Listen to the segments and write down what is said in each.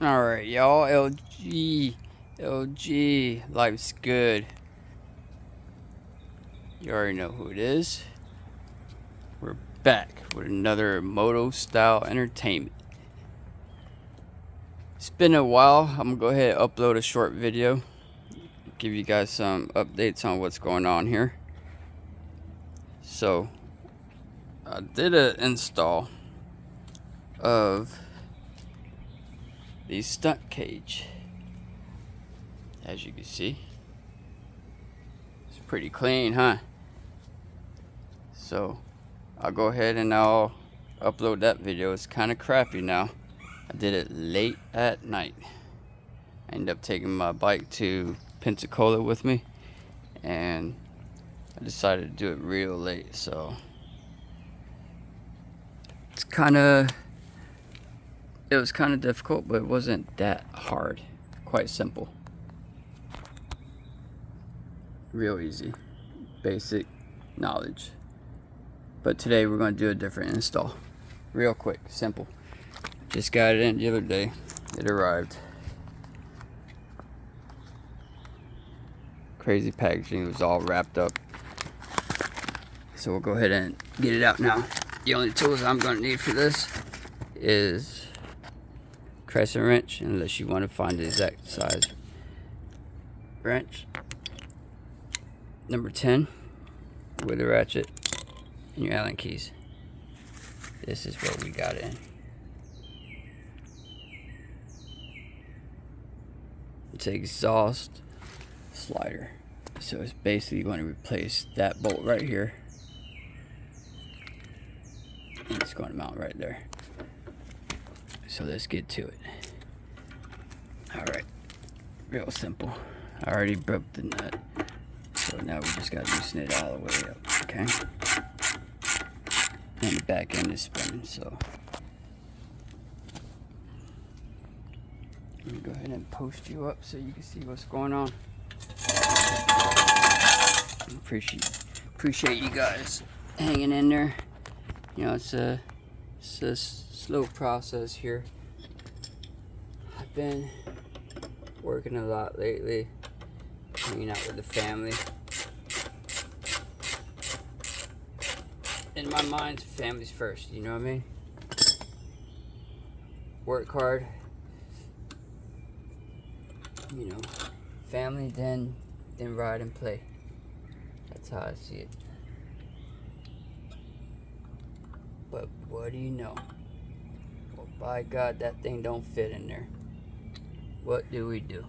Alright, y'all. LG, life's good. You already know who it is. We're back with another Moto Style Entertainment. It's been a while. I'm gonna go ahead and upload a short video. Give you guys some updates on what's going on here. So, I did an install of the Stunt cage. As you can see, it's pretty clean, huh? So I'll go ahead and I'll upload that video. It's kind of crappy now. I did it late at night. I ended up taking my bike to Pensacola with me, and I decided to do it real late. So it was kind of difficult, but it wasn't that hard. Quite simple. Real easy. Basic knowledge. But today we're going to do a different install. Real quick, simple. Just got it in the other day. It arrived. Crazy packaging. It was all wrapped up. So we'll go ahead and get it out now. The only tools I'm going to need for this is crescent wrench, unless you want to find the exact size wrench. Number 10 with a ratchet and your Allen keys. This is what we got in. It's an exhaust slider. So it's basically going to replace that bolt right here. And it's going to mount right there. So let's get to it. Alright. Real simple. I already broke the nut. So now we just got to loosen it all the way up. Okay? And the back end is spinning, so let me go ahead and post you up so you can see what's going on. Appreciate you guys hanging in there. You know, it's a slow process here. I've been working a lot lately, hanging out with the family. In my mind, family's first, you know what I mean? Work hard, you know, family, then ride and play. That's how I see it. But what do you know? Well, by God, that thing don't fit in there. What do we do?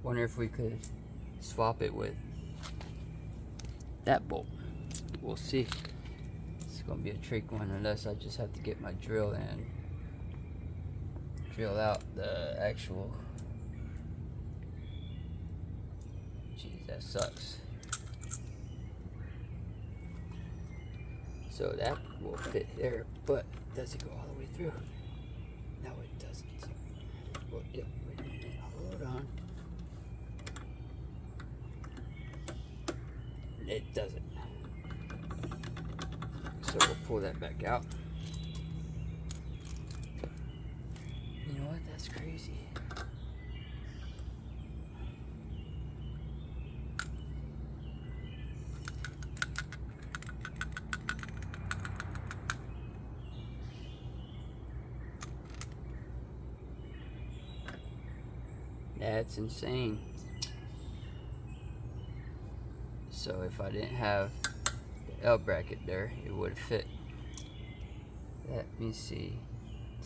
Wonder if we could swap it with that bolt. We'll see. It's gonna be a trick one, unless I just have to get my drill and drill out the actual. Jeez, that sucks. So that will fit there, but does it go all the way through? No, it doesn't. Well, yep, wait a minute, hold on. It doesn't. So we'll pull that back out. You know what? That's crazy. That's insane. So if I didn't have the L bracket there, it would have fit. Let me see.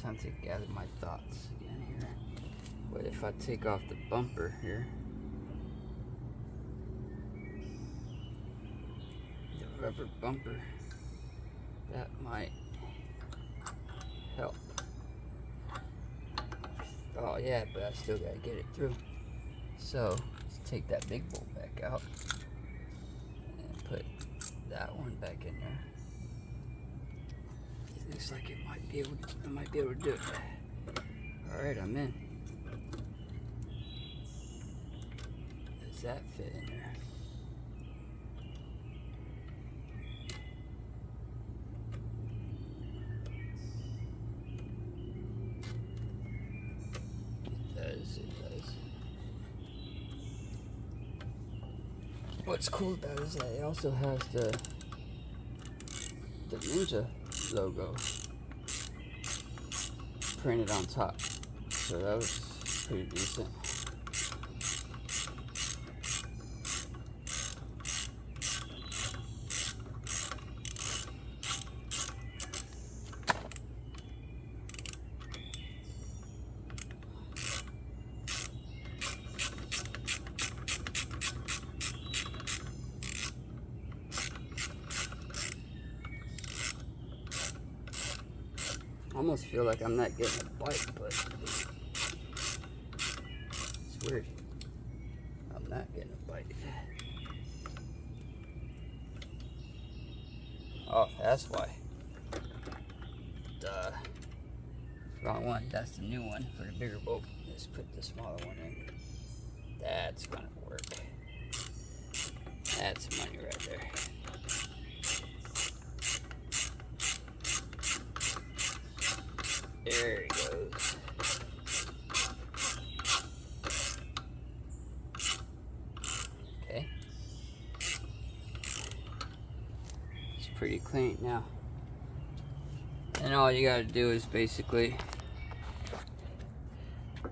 Time to gather my thoughts again here. But if I take off the bumper here, the rubber bumper, that might help. Oh yeah, but I still gotta get it through. So let's take that big bolt back out and put that one back in there. It looks like I might be able to do it. Alright, I'm in. Does that fit in there? what's cool about it is that it also has the Ninja logo printed on top, so that was pretty decent. I almost feel like I'm not getting a bite, but it's weird. I'm not getting a bite. Oh, that's why. Duh. Wrong one. That's the new one for the bigger boat. Let's put the smaller one in. That's gonna work. That's money right there. There he goes. Okay. It's pretty clean now. And all you gotta do is basically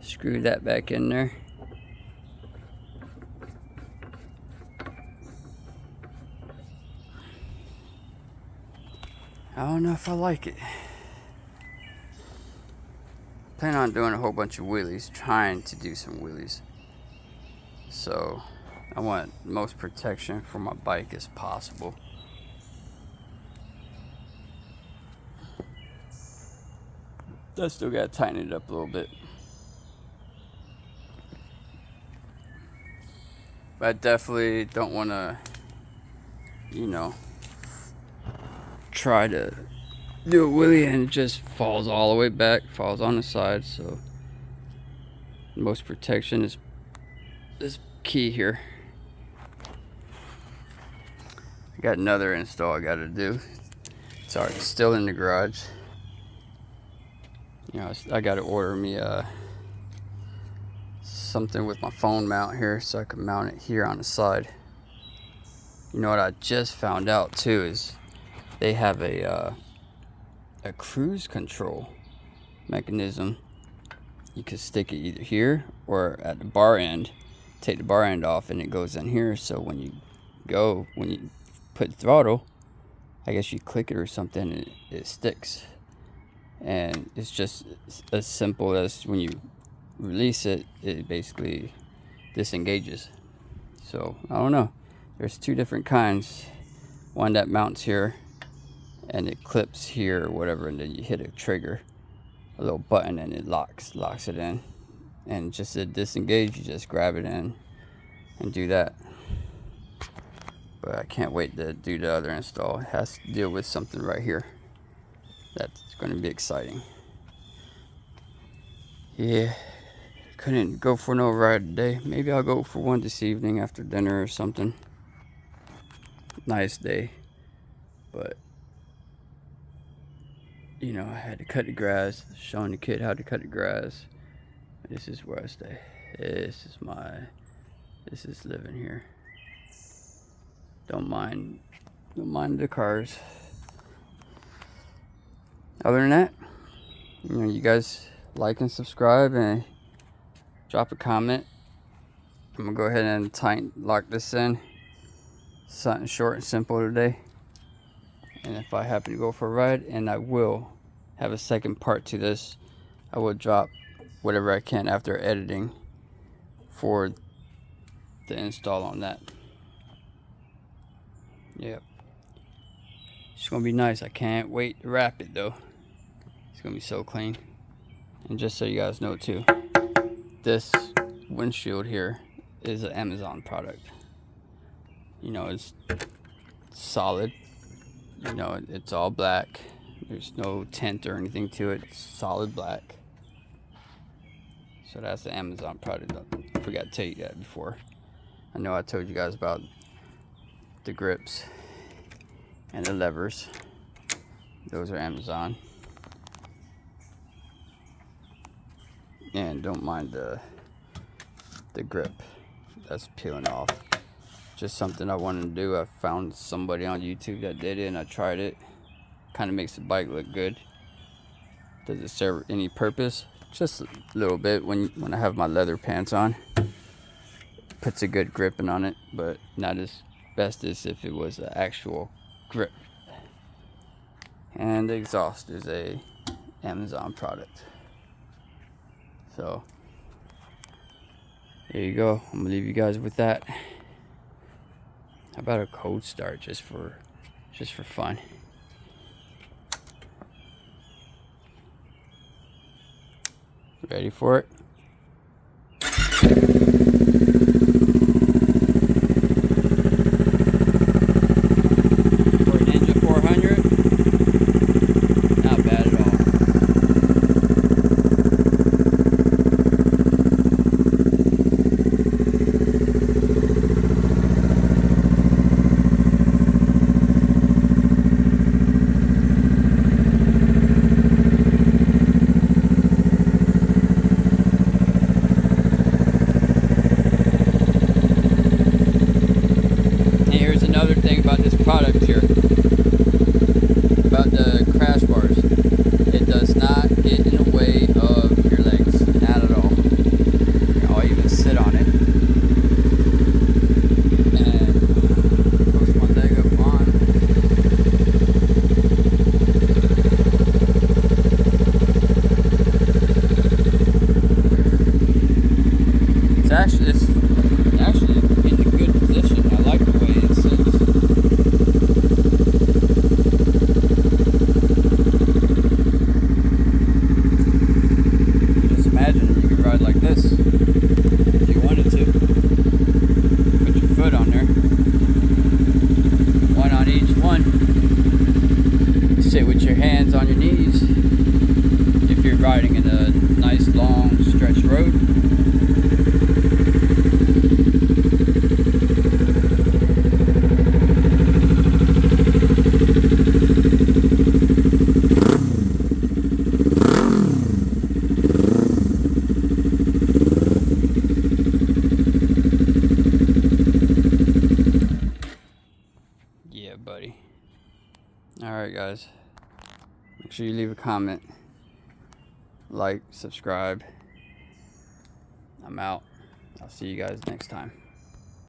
screw that back in there. I don't know if I like it. Plan on doing a whole bunch of wheelies, trying to do some wheelies. So I want most protection for my bike as possible. I still gotta tighten it up a little bit. But I definitely don't wanna, you know, try to do a wheelie and it just falls all the way back, falls on the side. So most protection is key here. I got another install I gotta do. It's already still in the garage. You know, I gotta order me something with my phone mount here so I can mount it here on the side. You know what I just found out too is they have a cruise control mechanism. You can stick it either here or at the bar end. Take the bar end off and it goes in here, so when you put throttle, I guess you click it or something and it sticks. And it's just as simple as when you release it, it basically disengages. So I don't know, there's two different kinds. One that mounts here and it clips here or whatever, and then you hit a trigger, a little button, and it locks it in. And just to disengage, you just grab it in and do that. But I can't wait to do the other install. It has to deal with something right here. That's going to be exciting. Yeah, couldn't go for no ride today. Maybe I'll go for one this evening after dinner or something. Nice day, but you know, I had to cut the grass, showing the kid how to cut the grass. This is where I stay. This is living here. Don't mind the cars. Other than that, you know, you guys like and subscribe and drop a comment. I'm gonna go ahead and lock this in. Something short and simple today. And if I happen to go for a ride, and I will have a second part to this, I will drop whatever I can after editing for the install on that. Yep. It's gonna be nice. I can't wait to wrap it though. It's gonna be so clean. And just so you guys know too, this windshield here is an Amazon product. You know, it's solid. You know, it's all black. There's no tint or anything to it. It's solid black. So that's the Amazon product. I forgot to tell you that before. I know I told you guys about the grips and the levers. Those are Amazon. And don't mind the grip that's peeling off. just something I wanted to do. I found somebody on YouTube that did it and I tried it. Kind of makes the bike look good. Does it serve any purpose? Just a little bit when I have my leather pants on. Puts a good gripping on it, but not as best as if it was an actual grip. And the exhaust is a Amazon product. So there you go. I'm gonna leave you guys with that. How about a cold start just for fun? Ready for it? About this product here, about the crash bars, it does not get in the way of your legs, not at all. I'll even sit on it and post one leg up on. It's actually in a good position. I like the way it sits. Like this, if you wanted to. Put your foot on there, one on each one. Sit with your hands on your knees if you're riding in a nice long stretch road. Yeah, buddy. Alright, guys. Make sure you leave a comment. Like, subscribe. I'm out. I'll see you guys next time.